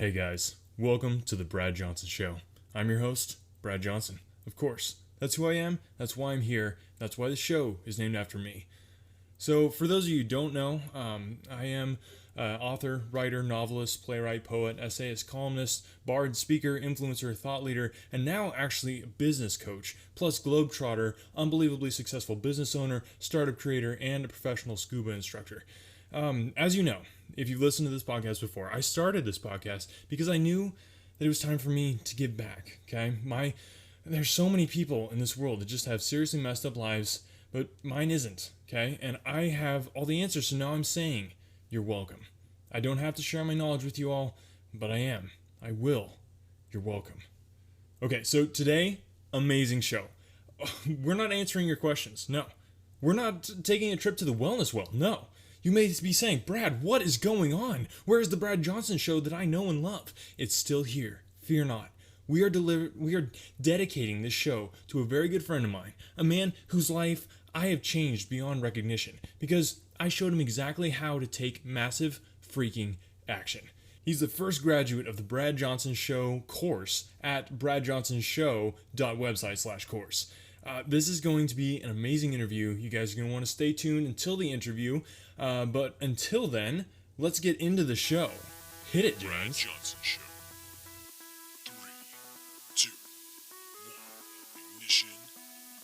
Hey guys, welcome to the Brad Johnson Show. I'm your host, Brad Johnson. Of course, that's who I am, that's why I'm here, that's why the show is named after me. So, for those of you who don't know, I am author, writer, novelist, playwright, poet, essayist, columnist, bard, speaker, influencer, thought leader, and now actually a business coach, plus globetrotter, unbelievably successful business owner, startup creator, and a professional scuba instructor. As you know, if you've listened to this podcast before, I started this podcast because I knew that it was time for me to give back. Okay, there's so many people in this world that just have seriously messed up lives, but mine isn't. Okay, and I have all the answers, so now I'm saying you're welcome. I don't have to share my knowledge with you all, but I am. I will. You're welcome. Okay, so today, amazing show. We're not answering your questions. No. We're not taking a trip to the wellness well. No. You may be saying, Brad, what is going on? Where is the Brad Johnson Show that I know and love? It's still here. Fear not. We are dedicating this show to a very good friend of mine, a man whose life I have changed beyond recognition because I showed him exactly how to take massive freaking action. He's the first graduate of the Brad Johnson Show course at bradjohnsonshow.website/course. This is going to be an amazing interview. You guys are going to want to stay tuned until the interview. But until then, let's get into the show. Hit it, James. Brad Johnson Show. 3, 2, 1. Ignition.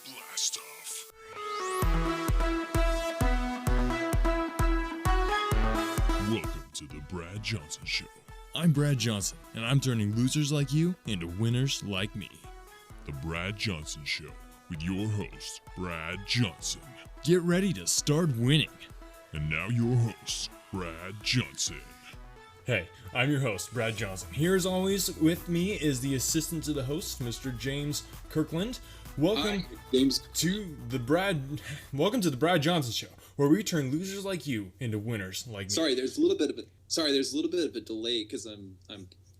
Blast off. Welcome to the Brad Johnson Show. I'm Brad Johnson, and I'm turning losers like you into winners like me. The Brad Johnson Show with your host, Brad Johnson. Get ready to start winning. And now your host, Brad Johnson. Hey, I'm your host, Brad Johnson. Here as always with me is the assistant to the host, Mr. James Kirkland. Welcome to the Brad Johnson Show, where we turn losers like you into winners like me. Sorry, there's a little bit of a delay because I'm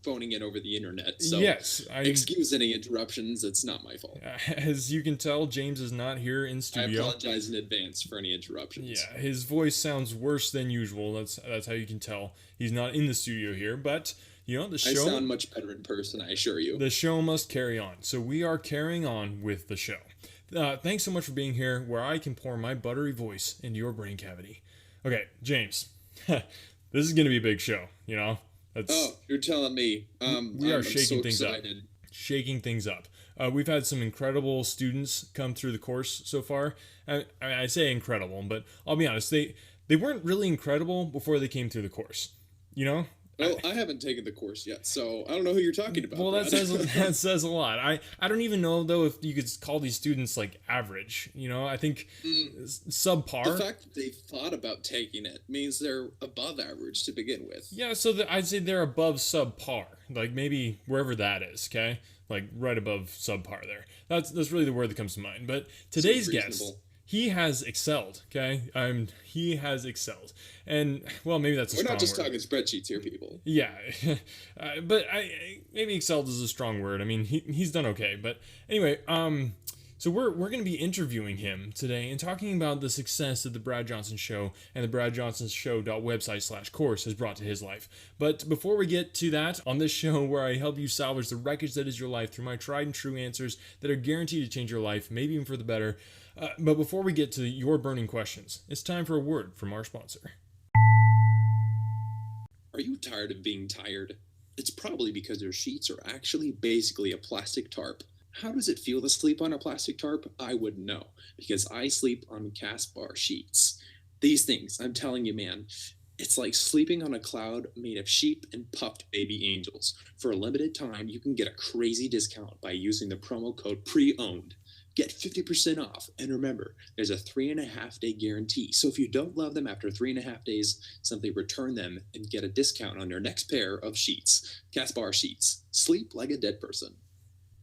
phoning in over the internet. So yes, excuse any interruptions. It's not my fault. As you can tell, James is not here in studio. I apologize in advance for any interruptions. Yeah, his voice sounds worse than usual. That's how you can tell he's not in the studio here. But you know, the show. I sound much better in person, I assure you. The show must carry on, so we are carrying on with the show. Thanks so much for being here, where I can pour my buttery voice into your brain cavity. Okay, James, this is gonna be a big show. You know. You're telling me. We are shaking so things excited. up. Shaking things up. We've had some incredible students come through the course so far. I say incredible, but I'll be honest, they weren't really incredible before they came through the course. You know? Well, I haven't taken the course yet, so I don't know who you're talking about. Well, that says a lot. I don't even know though if you could call these students like average. You know, I think subpar. The fact that they thought about taking it means they're above average to begin with. Yeah, so I'd say they're above subpar, like maybe wherever that is. Okay, like right above subpar there. That's really the word that comes to mind. But today's guest. He has excelled, okay? He has excelled. And, well, maybe that's a strong word. We're not just talking spreadsheets here, people. Yeah. But maybe excelled is a strong word. I mean, he's done okay. But anyway, so we're going to be interviewing him today and talking about the success that the Brad Johnson Show and the bradjohnsonshow.website/course has brought to his life. But before we get to that, on this show where I help you salvage the wreckage that is your life through my tried and true answers that are guaranteed to change your life, maybe even for the better. But before we get to your burning questions, it's time for a word from our sponsor. Are you tired of being tired? It's probably because your sheets are actually basically a plastic tarp. How does it feel to sleep on a plastic tarp? I wouldn't know, because I sleep on cast bar sheets. These things, I'm telling you, man, it's like sleeping on a cloud made of sheep and puffed baby angels. For a limited time, you can get a crazy discount by using the promo code PREOWNED. Get 50% off. And remember, there's a 3.5-day guarantee. So if you don't love them after 3.5 days, simply return them and get a discount on your next pair of sheets. Castbar Sheets. Sleep like a dead person.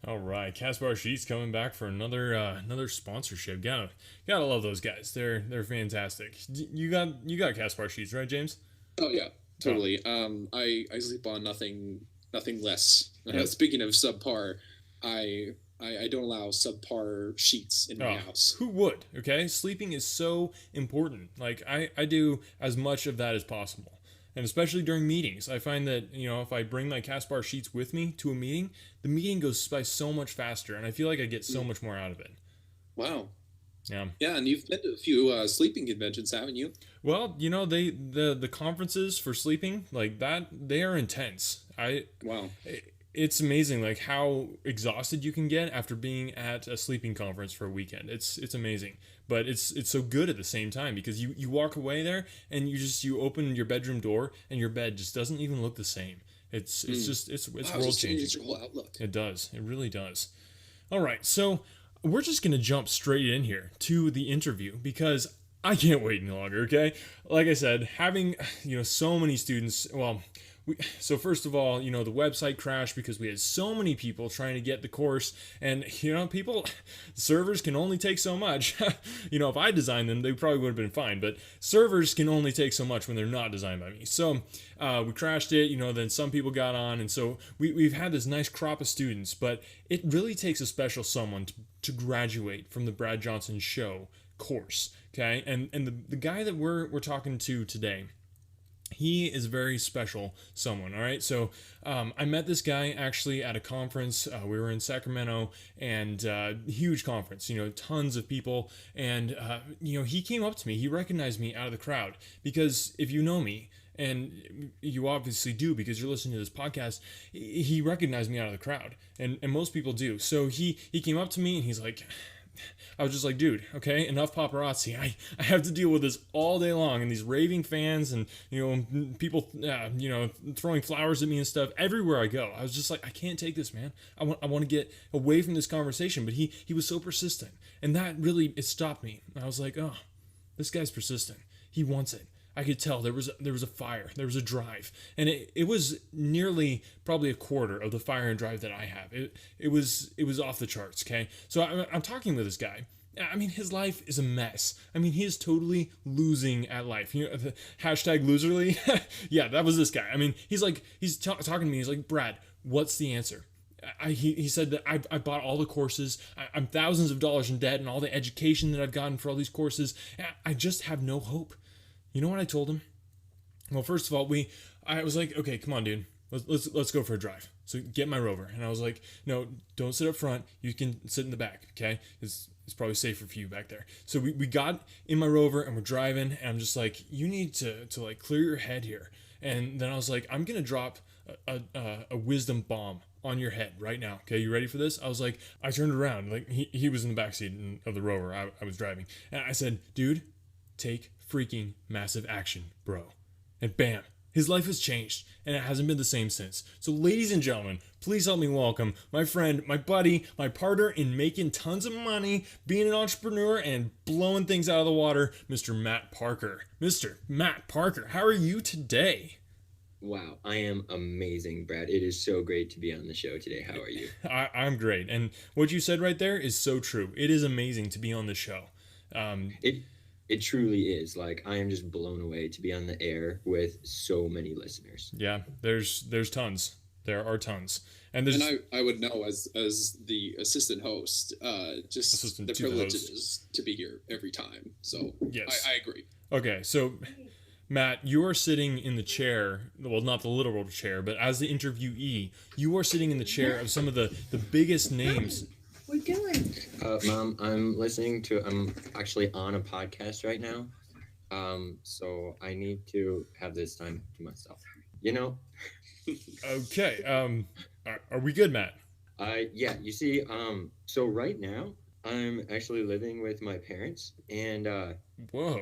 All right, Castbar Sheets coming back for another sponsorship. Gotta love those guys. They're fantastic. You got Castbar Sheets, right, James? Oh yeah, totally. I sleep on nothing less. Yep. Speaking of subpar, I don't allow subpar sheets in my house. Who would? Okay, sleeping is so important. Like I do as much of that as possible. And especially during meetings, I find that, if I bring my cast bar sheets with me to a meeting, the meeting goes by so much faster, and I feel like I get so much more out of it. Wow. Yeah. Yeah, and you've been to a few sleeping conventions, haven't you? Well, the conferences for sleeping like that, they are intense. Wow. It's amazing like how exhausted you can get after being at a sleeping conference for a weekend. It's amazing, but it's so good at the same time because you walk away there and you open your bedroom door and your bed just doesn't even look the same. It's Wow, world it changes changing. your whole outlook. It does. It really does. All right, so we're just gonna jump straight in here to the interview because I can't wait any longer. Okay, like I said, having so many students. Well, so first of all, the website crashed because we had so many people trying to get the course, and people, servers can only take so much. If I designed them, they probably would have been fine, but servers can only take so much when they're not designed by me. So we crashed it. Then some people got on, and so we've had this nice crop of students, but it really takes a special someone to graduate from the Brad Johnson Show course. Okay, and the guy that we're talking to today, he is a very special someone. All right, so I met this guy actually at a conference. We were in Sacramento, and huge conference, tons of people, and he came up to me. He recognized me out of the crowd because if you know me, and you obviously do because you're listening to this podcast, he recognized me out of the crowd, and most people do. So he came up to me and he's like, I was just like, dude, okay, enough paparazzi. I have to deal with this all day long, and these raving fans, and people, throwing flowers at me and stuff everywhere I go. I was just like, I can't take this, man. I want to get away from this conversation. But he was so persistent, and that really it stopped me. I was like, oh, this guy's persistent. He wants it. I could tell there was a fire, there was a drive, and it was nearly probably a quarter of the fire and drive that I have. It was off the charts. Okay, so I'm talking with this guy. I mean, his life is a mess. I mean, he is totally losing at life. The hashtag loserly. Yeah, that was this guy. I mean, he's talking to me. He's like, Brad, what's the answer? He said that I bought all the courses. I'm thousands of dollars in debt and all the education that I've gotten for all these courses. I just have no hope. You know what I told him? Well, first of all, I was like, okay, come on, dude. Let's go for a drive. So get my Rover. And I was like, no, don't sit up front. You can sit in the back, okay? It's probably safer for you back there. So we got in my Rover and we're driving, and I'm just like, you need to like clear your head here. And then I was like, I'm gonna drop a wisdom bomb on your head right now. Okay, you ready for this? I was like, I turned around, like he was in the backseat of the Rover. I was driving, and I said, dude, take freaking massive action, bro. And bam, his life has changed, and it hasn't been the same since. So ladies and gentlemen, please help me welcome my friend, my buddy, my partner in making tons of money, being an entrepreneur, and blowing things out of the water, Mr. Matt Parker. Mr. Matt Parker, how are you today? Wow, I am amazing, Brad. It is so great to be on the show today. How are you? I'm great, and what you said right there is so true. It is amazing to be on the show. It truly is. Like, I am just blown away to be on the air with so many listeners. Yeah, there's tons. There are tons. And I would know as the assistant host, just assistant the to the privilege host. it is to be here every time. So Yes. I agree. Okay, so Matt, you are sitting in the chair, well, not the literal chair, but as the interviewee, you are sitting in the chair of some of the biggest names. We're doing. Mom, I'm actually on a podcast right now. So I need to have this time to myself. Okay, are we good, Matt? Yeah, you see, so right now I'm actually living with my parents, and Whoa.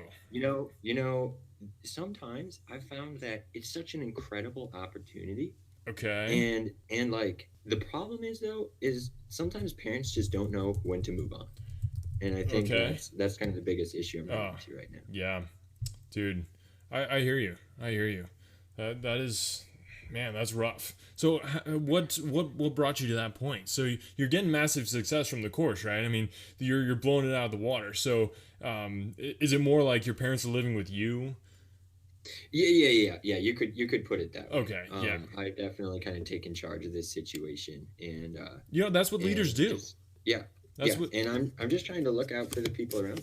sometimes I found that it's such an incredible opportunity. Okay. And like the problem is sometimes parents just don't know when to move on. And I think that's kind of the biggest issue I'm running into right now. Yeah. Dude, I hear you. I hear you. That is, man, that's rough. So what brought you to that point? So you're getting massive success from the course, right? I mean, you're blowing it out of the water. So is it more like your parents are living with you? Yeah. You could put it that way. Okay. Yeah. I definitely kind of taken charge of this situation, and that's what leaders do. And I'm just trying to look out for the people around.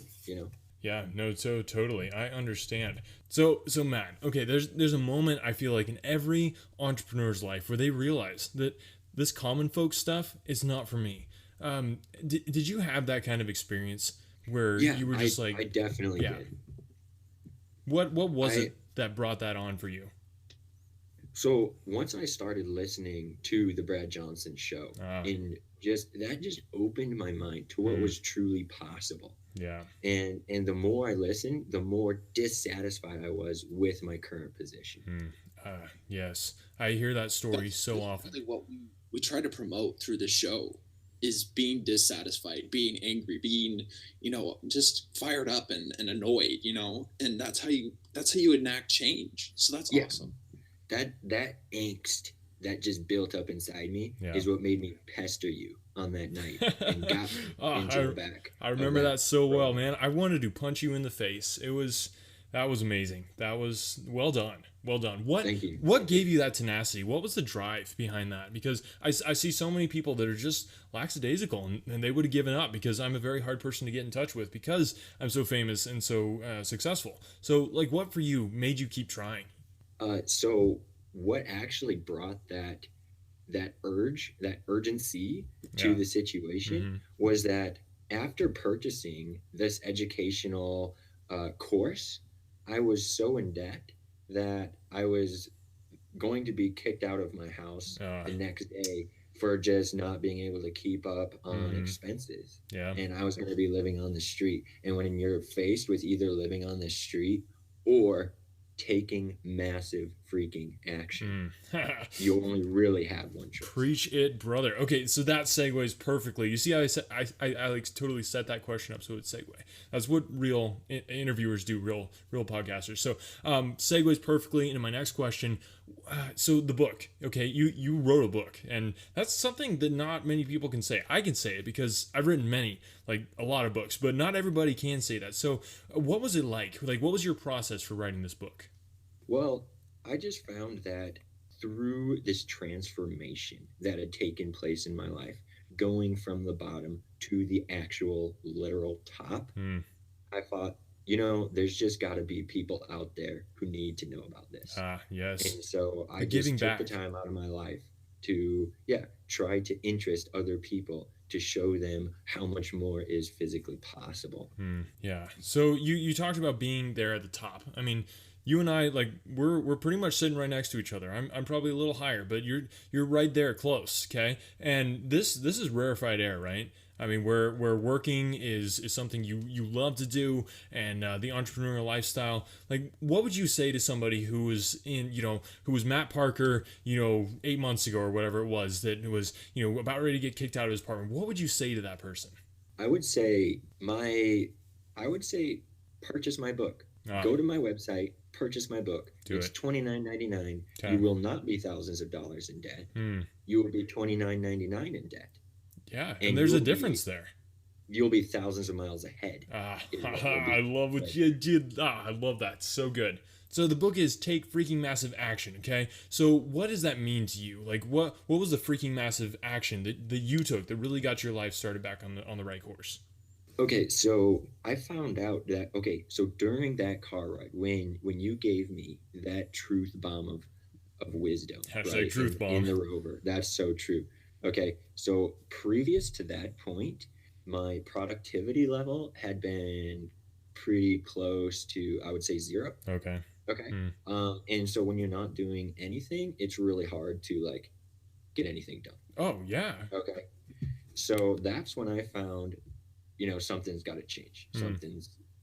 Yeah, no, so totally. I understand. So Matt, okay, there's a moment I feel like in every entrepreneur's life where they realize that this common folk stuff is not for me. Did you have that kind of experience where Yeah, you were just I like, definitely yeah, did. what was I it that brought that on for you? So once I started listening to the Brad Johnson show, Ah, and just opened my mind to what mm, was truly possible. yeah. And the more I listened, the more dissatisfied I was with my current position. Mm, yes, I hear that story so That's often. really what we try to promote through the show is being dissatisfied, being angry, being, just fired up and annoyed, and that's how you enact change. So that's Yeah, awesome. that angst that just built up inside me Yeah. is what made me pester you on that night and got me Oh, into the back I of remember that so well, road. man. I wanted to punch you in the face. That was amazing. That was well done. Well done. Thank you. What gave you that tenacity? What was the drive behind that? Because I see so many people that are just lackadaisical and they would have given up because I'm a very hard person to get in touch with because I'm so famous and so successful. So, like, what for you made you keep trying? So what actually brought that urgency to Yeah. the situation Hmm. was that after purchasing this educational course, I was so in debt that I was going to be kicked out of my house Uh, the next day for just not being able to keep up on mhm. expenses. Yeah. And I was going to be living on the street. And when you're faced with either living on the street or taking massive freaking action, Mm. you only really have one choice. Preach it, brother. Okay, so that segues perfectly. You see how I like totally set that question up so it segue. That's what real interviewers do, real podcasters. So segues perfectly into my next question. So the book, okay, you wrote a book, and that's something that not many people can say. I can say it because I've written many, like a lot of books, but not everybody can say that. So what was it like? Like, what was your process for writing this book? Well, I just found that through this transformation that had taken place in my life, going from the bottom to the actual literal top, Hmm. I thought, there's just got to be people out there who need to know about this. Yes, And so I the giving just took the back. time out of my life to, yeah, try to interest other people to show them how much more is physically possible. Yeah. So you talked about being there at the top. I mean, you and I, like, we're pretty much sitting right next to each other. I'm probably a little higher, but you're right there close, okay? And this is rarefied air, right? I mean, where working is something you love to do, and the entrepreneurial lifestyle. Like, what would you say to somebody who was who was Matt Parker, 8 months ago or whatever it was, that was about ready to get kicked out of his apartment? What would you say to that person? I would say I would say purchase my book. Ah, Go to my website, purchase my book. do It's it. $29.99. Okay. You will not be thousands of dollars in debt. Hmm. You will be $29.99 in debt. Yeah, And and there's a you'll be difference there. you'll be thousands of miles ahead. Ah, is what will I be. love what Like, you did. I love that. So good. So the book is Take Freaking Massive Action, okay? So what does that mean to you? Like what was the freaking massive action that you took that really got your life started back on the right course? Okay, so I found out that so during that car ride, when you gave me that truth bomb of wisdom, Hashtag right, truth in bomb. the Rover, that's so true. Okay, so previous to that point, my productivity level had been pretty close to, I would say, zero. Okay. Okay, Hmm. and so when you're not doing anything, it's really hard to like get anything done. Oh yeah. Okay, so that's when I found, something's got to change. Hmm.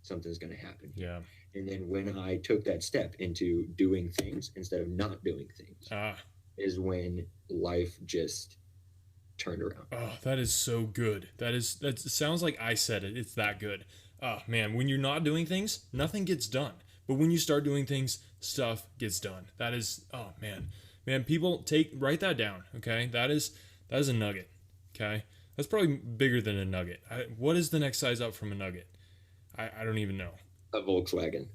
Something's going to happen here. Yeah. And then when I took that step into doing things instead of not doing things, Ah. is when life just turned around. Oh, that is so good. That sounds like I said it. It's that good. Oh man, when you're not doing things, nothing gets done. But when you start doing things, stuff gets done. That is, oh man. Man, people write that down, okay? That is a nugget. Okay? That's probably bigger than a nugget. What is the next size up from a nugget? I don't even know. A Volkswagen.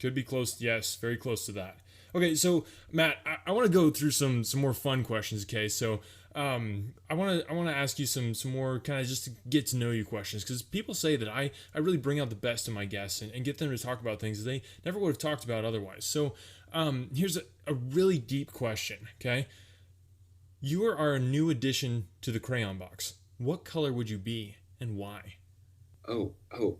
Could be close. Yes, very close to that. Okay, so Matt, I want to go through some more fun questions. Okay, so I want to ask you some more kind of just to get to know you questions, because people say that I really bring out the best in my guests and get them to talk about things they never would have talked about otherwise. So here's a really deep question. Okay, you are a new addition to the crayon box. What color would you be and why?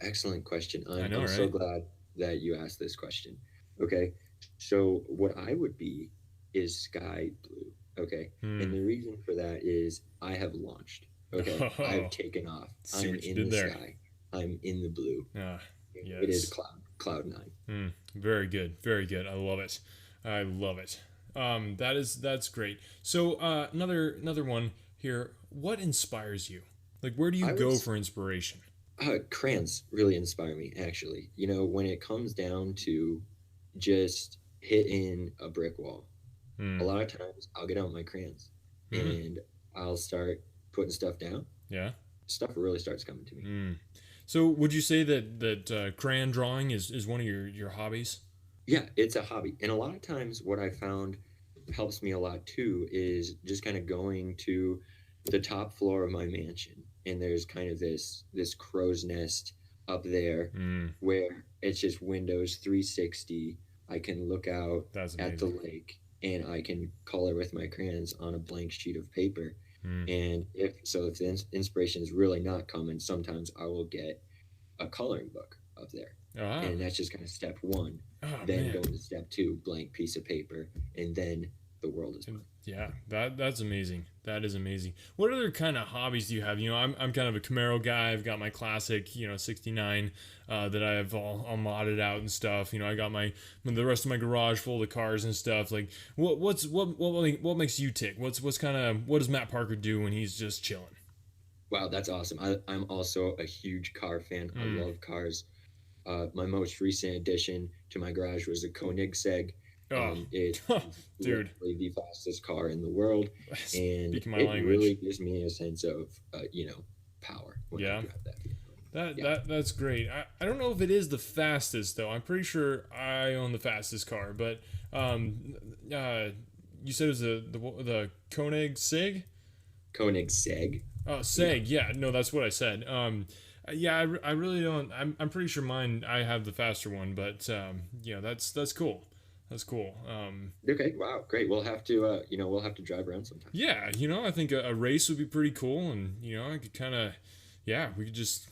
Excellent question. I know, I'm right? so glad that you asked this question. Okay, so what I would be is sky blue. Okay, and the reason for that is I have launched. Okay, I've taken off. See I'm what you in did the there. sky. I'm in the blue. Yes. It is cloud nine. Very good, very good. I love it. I love it. That's great. So another one here. What inspires you? Like, where do you go for inspiration? Crayons really inspire me, actually. You know, when it comes down to just hitting a brick wall, a lot of times I'll get out my crayons and I'll start putting stuff down. Yeah. Stuff really starts coming to me. So would you say that crayon drawing is one of your hobbies? Yeah, it's a hobby. And a lot of times what I found helps me a lot too is just kind of going to the top floor of my mansion, and there's kind of this crow's nest up there where it's just windows 360. I can look out at the lake and I can color with my crayons on a blank sheet of paper. And if the inspiration is really not coming, sometimes I will get a coloring book up there. And that's just kind of step one. Then go to step two, blank piece of paper, and then the world is mine. Yeah, that's amazing. That is amazing. What other kind of hobbies do you have? You know, I'm kind of a Camaro guy. I've got my classic, 69 that I have all modded out and stuff. You know, I got the rest of my garage full of cars and stuff. Like, what makes you tick? What does Matt Parker do when he's just chilling? Wow, that's awesome. I'm also a huge car fan. I love cars. My most recent addition to my garage was a Koenigsegg. It's dude, the fastest car in the world, and Speaking my it language. really gives me a sense of power when I drive that. That's great. I don't know if it is the fastest though. I'm pretty sure I own the fastest car, but you said it was the Koenigsegg? Koenigsegg. Oh, Seg. Yeah, no, that's what I said. Yeah, I really don't. I'm pretty sure mine. I have the faster one, but that's cool. That's cool. Okay, wow, great. We'll have to drive around sometime. Yeah, I think a race would be pretty cool, and I could kind of, we could just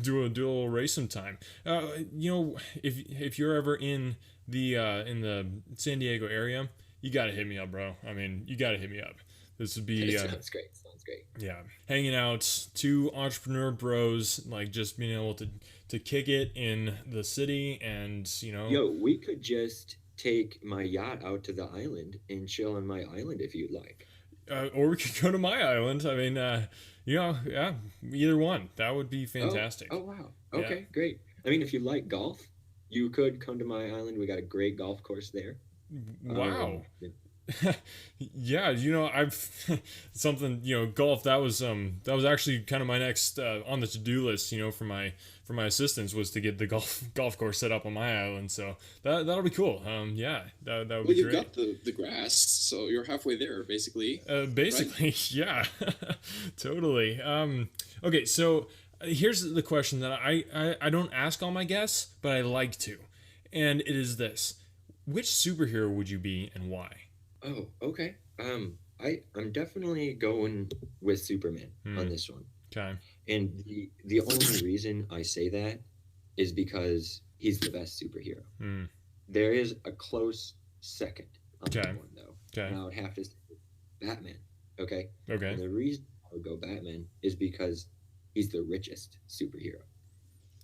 do a little race sometime. If you're ever in the San Diego area, you gotta hit me up, bro. I mean, you gotta hit me up. This would be sounds great. Yeah, hanging out, two entrepreneur bros, like just being able to kick it in the city, and Yo, we could just take my yacht out to the island and chill on my island if you'd like. Or we could go to my island. I mean, either one. That would be fantastic. Oh wow. Okay, great. I mean, if you like golf, you could come to my island. We got a great golf course there. Wow. Yeah, I've golf. That was actually kind of my next on the to-do list. For my assistants was to get the golf course set up on my island. So that'll be cool. That would be great. Well, you've got the grass, so you're halfway there, basically. Basically, right? Yeah, totally. Okay, so here's the question that I don't ask all my guests, but I like to, and it is this: which superhero would you be and why? Oh, okay. I'm definitely going with Superman on this one. Okay. And the only reason I say that is because he's the best superhero. There is a close second on that one, though. Okay. And I would have to say Batman. Okay. Okay. And the reason I would go Batman is because he's the richest superhero.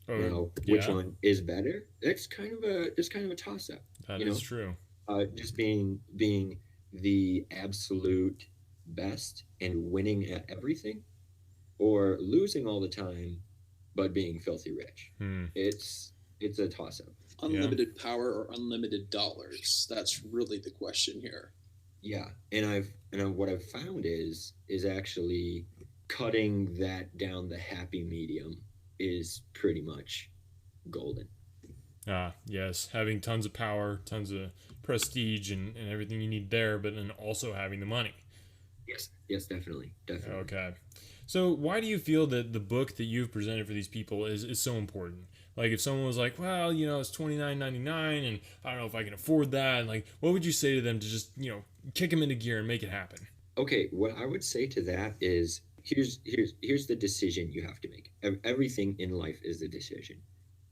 Oh, which one is better? It's kind of a toss up. That is true. Just being the absolute best and winning at everything, or losing all the time but being filthy rich. It's a toss-up. Unlimited power or unlimited dollars? That's really the question here. Yeah, and what I've found is actually cutting that down. The happy medium is pretty much golden. Yes, having tons of power, tons of prestige, and everything you need there, but then also having the money. Yes, definitely. Okay. So why do you feel that the book that you've presented for these people is so important? Like if someone was like, well, it's $29.99 and I don't know if I can afford that, like what would you say to them to just, kick them into gear and make it happen? Okay, what I would say to that is here's the decision you have to make. Everything in life is a decision.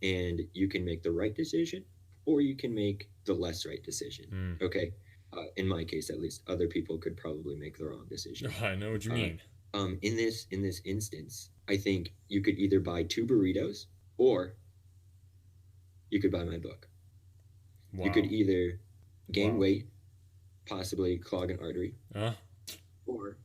And you can make the right decision or you can make the less right decision. Mm. Okay? In my case at least, other people could probably make the wrong decision. I know what you mean. In this instance, I think you could either buy 2 burritos or you could buy my book. Wow. You could either gain weight, possibly clog an artery, Uh, or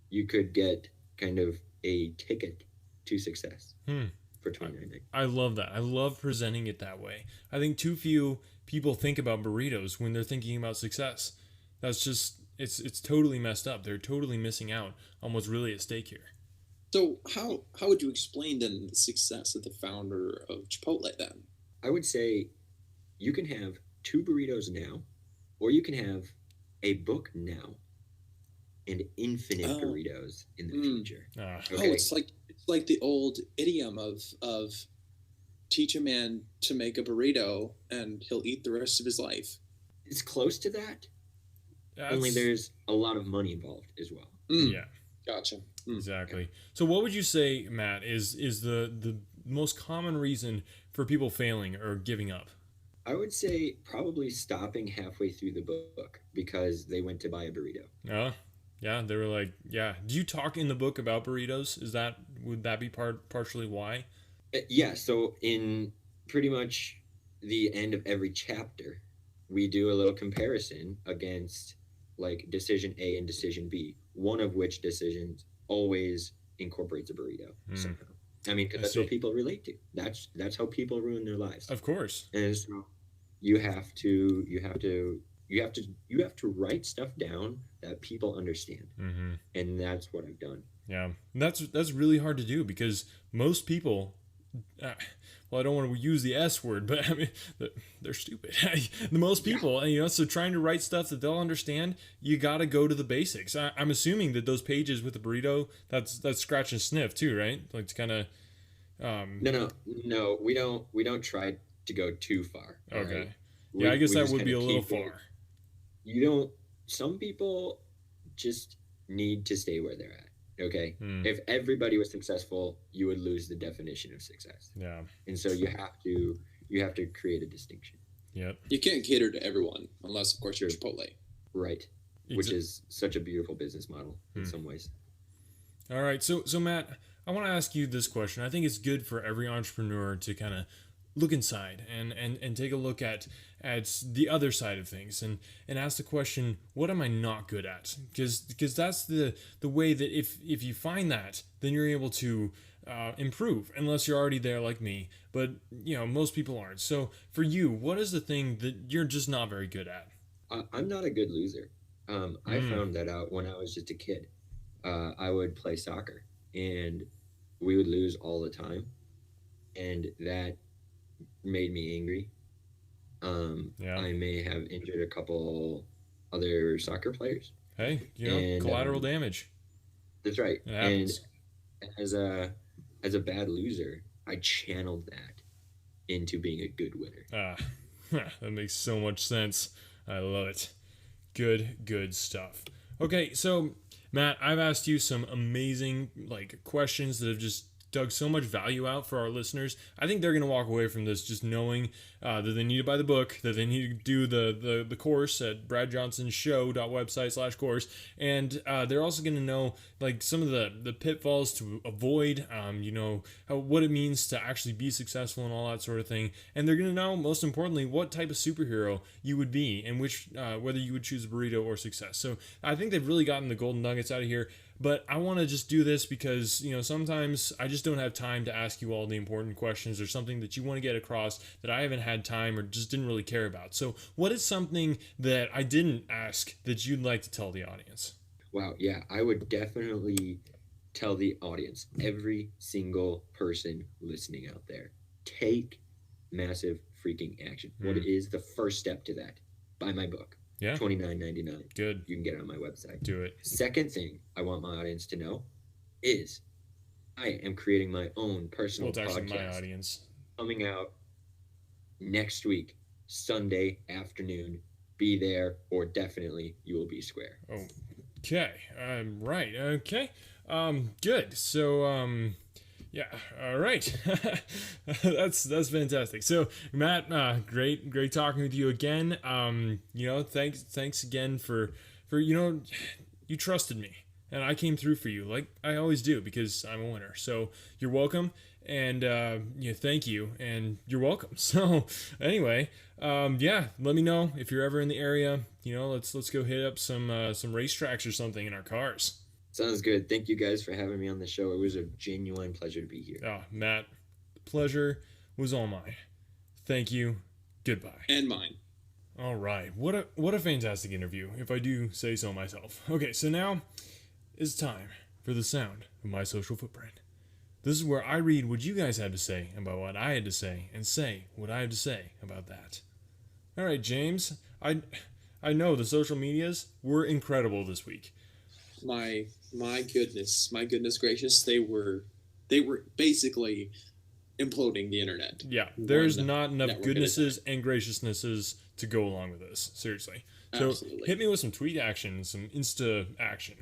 you could get kind of a ticket to success for $29. I love that. I love presenting it that way. I think too few people think about burritos when they're thinking about success. That's just it's totally messed up. They're totally missing out on what's really at stake here. So how would you explain then the success of the founder of Chipotle then? I would say you can have 2 burritos now, or you can have a book now and infinite burritos in the future. Okay. It's like the old idiom of teach a man to make a burrito and he'll eat the rest of his life. It's close to that. Only there's a lot of money involved as well. Yeah. Gotcha. Exactly. So what would you say, Matt, is the most common reason for people failing or giving up? I would say probably stopping halfway through the book because they went to buy a burrito. Yeah, they were like, yeah. Do you talk in the book about burritos? Would that be partially why? Yeah, so in pretty much the end of every chapter, we do a little comparison against like decision A and decision B, one of which decisions always incorporates a burrito somehow. I mean, because that's what people relate to. That's how people ruin their lives. Of course. And so you have to write stuff down that people understand, and that's what I've done. Yeah, that's really hard to do because most people. Well, I don't want to use the S word, but I mean, they're stupid. The most people, so trying to write stuff that they'll understand, you got to go to the basics. I'm assuming that those pages with the burrito, that's scratch and sniff too, right? Like it's kind of. No, we don't try to go too far. Okay. Right? Yeah, I guess that would be a little far. Some people just need to stay where they're at. Okay. If everybody was successful, you would lose the definition of success. Yeah. And so you have to create a distinction. Yep. You can't cater to everyone unless, of course, you're Chipotle. Right. Which is such a beautiful business model in some ways. All right. So Matt, I want to ask you this question. I think it's good for every entrepreneur to kind of look inside and take a look at the other side of things and ask the question, what am I not good at? Because that's the way that if you find that, then you're able to improve, unless you're already there like me. But most people aren't. So for you, what is the thing that you're just not very good at? I'm not a good loser. I found that out when I was just a kid. I would play soccer and we would lose all the time, and that made me angry. I may have injured a couple other soccer players. Hey, collateral damage. That's right. And as a bad loser, I channeled that into being a good winner. That makes so much sense. I love it. Good stuff. Okay, so Matt, I've asked you some amazing questions that have just dug so much value out for our listeners. I think they're going to walk away from this just knowing that they need to buy the book, that they need to do the course at bradjohnsonshow.website/course, and they're also going to know some of the pitfalls to avoid, what it means to actually be successful and all that sort of thing. And they're going to know, most importantly, what type of superhero you would be and whether you would choose a burrito or success. So I think they've really gotten the golden nuggets out of here. But I want to just do this because, sometimes I just don't have time to ask you all the important questions or something that you want to get across that I haven't had time or just didn't really care about. So what is something that I didn't ask that you'd like to tell the audience? Wow. Yeah, I would definitely tell the audience, every single person listening out there, take massive freaking action. What is the first step to that? Buy my book. Yeah. $29.99. Good. You can get it on my website. Do it. Second thing I want my audience to know is I am creating my own personal Well, it's actually my podcast audience. coming out next week, Sunday afternoon. Be there, or definitely you will be square. Okay. Right. Okay. Good. So, yeah. All right. That's fantastic. So, Matt, great talking with you again. Thanks again for you trusted me, and I came through for you like I always do because I'm a winner. So you're welcome, and thank you, and you're welcome. So anyway, let me know if you're ever in the area. Let's go hit up some racetracks or something in our cars. Sounds good. Thank you guys for having me on the show. It was a genuine pleasure to be here. Oh, Matt, the pleasure was all mine. Thank you. Goodbye. And mine. All right. What a fantastic interview, if I do say so myself. Okay, so now it's time for the sound of my social footprint. This is where I read what you guys had to say about what I had to say and say what I had to say about that. All right, James, I know the social medias were incredible this week. My goodness gracious, they were basically imploding the internet. Yeah, there's not enough goodnesses and graciousnesses to go along with this. Seriously. So Absolutely. Hit me with some tweet action, some Insta action.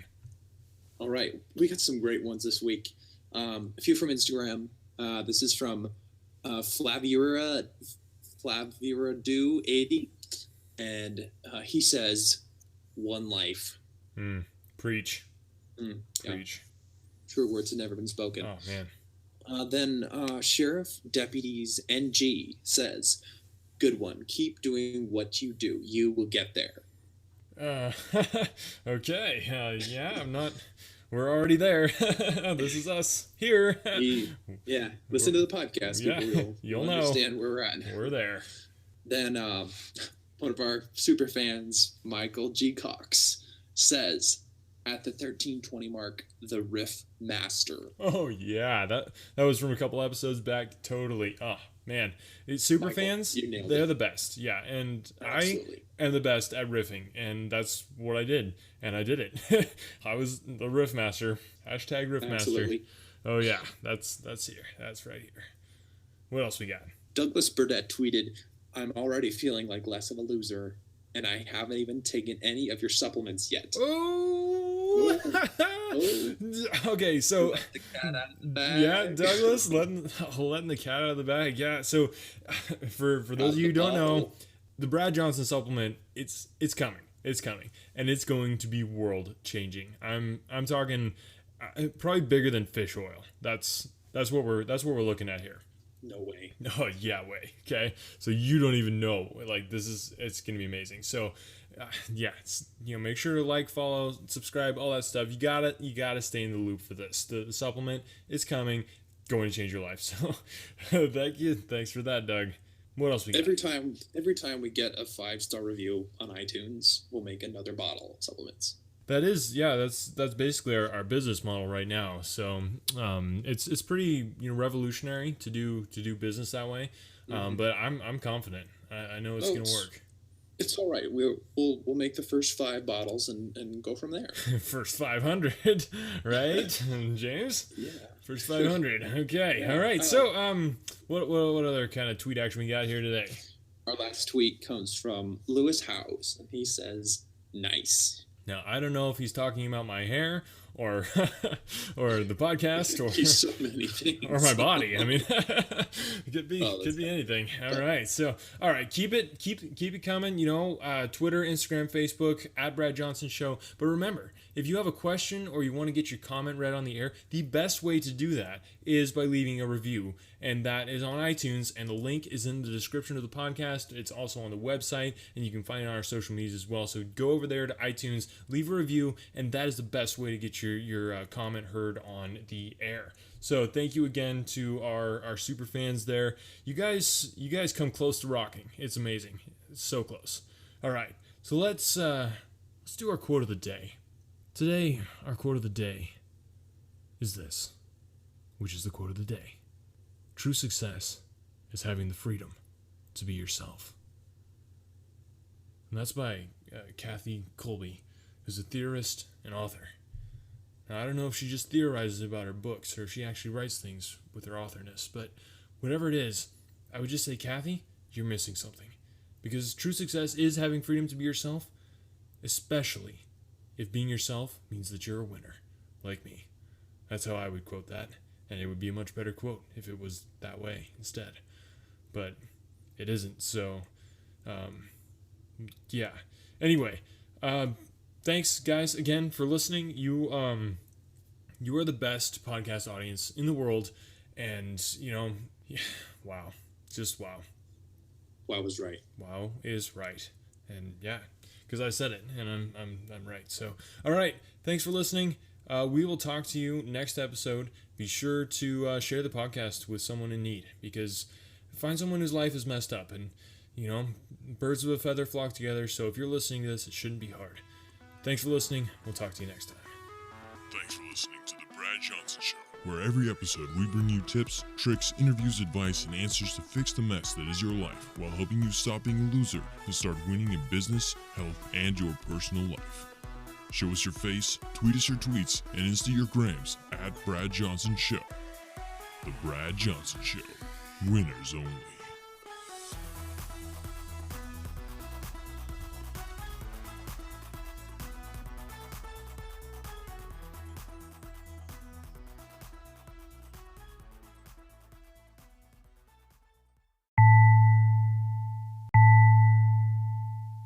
All right, we got some great ones this week. A few from Instagram. This is from Flavira Do 80, and he says, "One life." Preach. Yeah. Preach. True words have never been spoken. Oh man. Then Sheriff Deputies NG says, "Good one. Keep doing what you do. You will get there." Okay. Yeah, I'm not. We're already there. This is us here. Listen to the podcast. Yeah, People you'll will know. understand where we're at. We're there. Then one of our super fans, Michael G. Cox, says, at the 1320 mark, the Riff Master. Oh yeah, that was from a couple episodes back. Totally. Oh man, super Michael, fans, you nailed they're it. the best. Yeah, and Absolutely. I am the best at riffing, and that's what I did, and I did it. I was the Riff Master. Hashtag Riff Master. Absolutely. Oh yeah, that's here. That's right here. What else we got? Douglas Burdett tweeted, "I'm already feeling like less of a loser, and I haven't even taken any of your supplements yet." Oh. Okay, so Let the cat out of the bag. yeah, Douglas letting the cat out of the bag. Yeah, so for those of you who don't know, the Brad Johnson supplement, it's coming. It's coming, and it's going to be world changing. I'm talking probably bigger than fish oil. That's what we're looking at here. No way. Oh yeah, way. Okay, so you don't even know. Like it's gonna be amazing. So make sure to like, follow, subscribe, all that stuff. You gotta stay in the loop for this. The supplement is coming, going to change your life. So thank you. Thanks for that, Doug. What else we got? Every time we get a 5-star review on iTunes, we'll make another bottle of supplements. That's basically our business model right now. So it's pretty revolutionary to do business that way. But I'm confident. I know it's gonna work. It's all right. We'll make the first 5 bottles and go from there. First 500, right, James? Yeah. First 500. Okay. Yeah. All right. So what other kind of tweet action we got here today? Our last tweet comes from Lewis Howes, and he says, "Nice." Now I don't know if he's talking about my hair or or the podcast or so many things. or my body. I mean, it could be anything. All right. So, all right, keep it coming. Twitter, Instagram, Facebook at Brad Johnson Show. But remember, if you have a question or you want to get your comment read on the air, the best way to do that is by leaving a review, and that is on iTunes. And the link is in the description of the podcast. It's also on the website, and you can find it on our social medias as well. So go over there to iTunes, leave a review, and that is the best way to get your comment heard on the air. So thank you again to our super fans there. You guys come close to rocking. It's amazing. It's so close. All right, so let's do our quote of the day. Today, our quote of the day is this, which is the quote of the day: "True success is having the freedom to be yourself." And that's by Kathy Colby, who's a theorist and author. Now, I don't know if she just theorizes about her books or if she actually writes things with her authorness, but whatever it is, I would just say, Kathy, you're missing something. Because true success is having freedom to be yourself, especially if being yourself means that you're a winner, like me. That's how I would quote that, and it would be a much better quote if it was that way instead. But it isn't, so, yeah. Anyway, thanks, guys, again, for listening. You are the best podcast audience in the world, and, wow. Just wow. Wow was right. Wow is right. And yeah, because I said it, and I'm right. So, all right, thanks for listening. We will talk to you next episode. Be sure to share the podcast with someone in need, because find someone whose life is messed up, and birds of a feather flock together. So if you're listening to this, it shouldn't be hard. Thanks for listening. We'll talk to you next time. Thanks for listening to The Brad Johnson Show, where every episode we bring you tips, tricks, interviews, advice, and answers to fix the mess that is your life, while helping you stop being a loser and start winning in business, health, and your personal life. Show us your face, tweet us your tweets, and Insta your grams at Brad Johnson Show. The Brad Johnson Show. Winners only.